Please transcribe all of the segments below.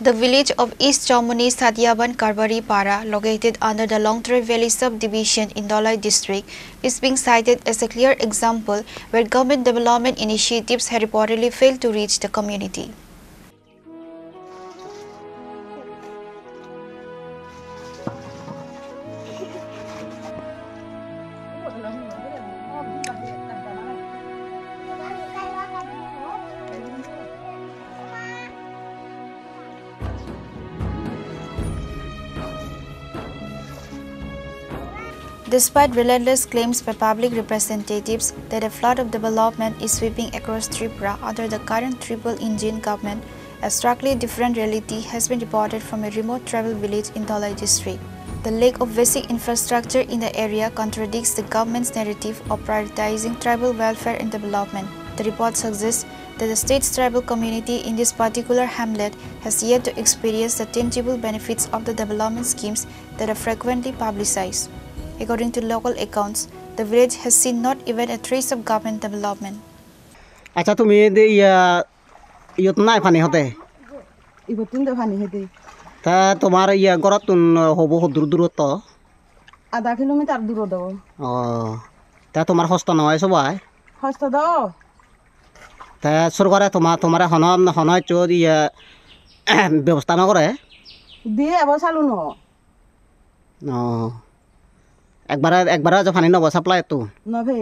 The village of East Chaumoni Satyaban Karbari Para, located under the Longtrai Valley subdivision in Dholai district, is being cited as a clear example where government development initiatives had reportedly failed to reach the community. Despite relentless claims by public representatives that a flood of development is sweeping across Tripura under the current triple-engine government, a starkly different reality has been reported from a remote tribal village in Dholai district. The lack of basic infrastructure in the area contradicts the government's narrative of prioritizing tribal welfare and development. The report suggests that the state's tribal community in this particular hamlet has yet to experience the tangible benefits of the development schemes that are frequently publicized. According to local accounts, the village has seen not even a trace of government development. আচ্ছা তুমি ইয়ত নাই পানি হতে ইবতুন দে পানি হেদি তা তোমার গরতুন হবো দূর দূরত্ব আধা কিলোমিটার দূর দাও ও তা তোমার হস্ত নয় সবাই হস্ত দাও তা সরকারে তোমার হনয় চোর ব্যবস্থা না করে দিয়ে আবার চালু ন ও একবার যে পানি নব সাপ্লাই তো নভে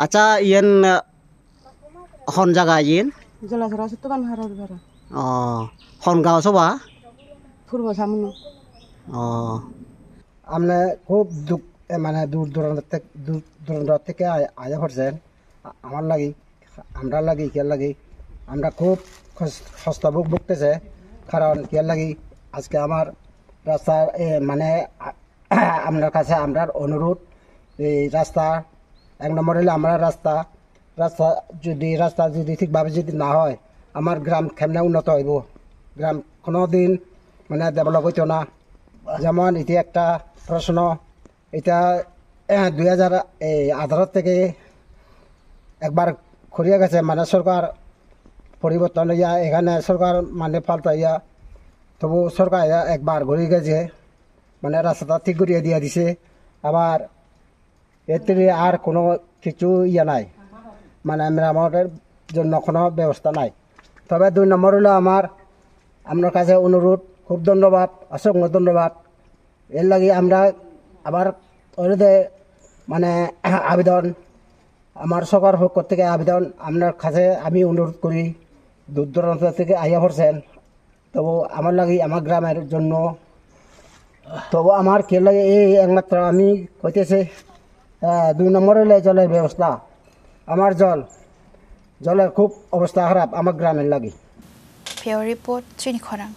আচ্ছা হন জায়গা জলাধরা সত্য কান হারার ঘর হন গাঁও সবা পূর্ব সামনে আমরা খুব দুঃখ মানে দূর দূরান্ত থেকে আয়া করছেন আমার লাগি আমরা লাগি কিয়ার লাগি আমরা খুব সস্তা ভুগতেছে কারণ কিয়ার লাগি আজকে আমার রাস্তা মানে আপনার কাছে আমরা অনুরোধ এই রাস্তা এক নম্বর হলে আমরা রাস্তা যদি ঠিকভাবে যদি না হয় আমার গ্রাম কেমনে উন্নত হইব গ্রাম কোনো দিন মানে ডেভেলপ হইতো না যেমন এটি একটা প্রশ্ন এটা 2018 থেকে একবার করিয়া গেছে মানে সরকার পরিবর্তন হইয়া এখানে সরকার মানে পাল্টাইয়া তবু সরকার একবার ঘুরে গেছে মানে রাস্তাটা ঠিক করিয়ে দিয়ে দিছে আবার এতে আর কোনো কিছু নাই মানে আমাদের জন্য কোনো ব্যবস্থা নাই তবে 2 নম্বর হলো আপনার কাছে অনুরোধ খুব ধন্যবাদ অসংখ্য ধন্যবাদ এর লাগে আমরা আবার ওদের মানে আবেদন আমার সরকার পক্ষ থেকে আবেদন আপনার কাছে আমি অনুরোধ করি দূর দূরান্ত থেকে আইয়া পড়ছেন তবু আমার লাগে আমার গ্রামের জন্য তবু আমার কে লাগে এই একমাত্র আমি কইতেছি 2 নম্বর হলে জলের ব্যবস্থা আমার জলের খুব অবস্থা খারাপ আমার গ্রামের লাগে Pure report, Trini Khorang.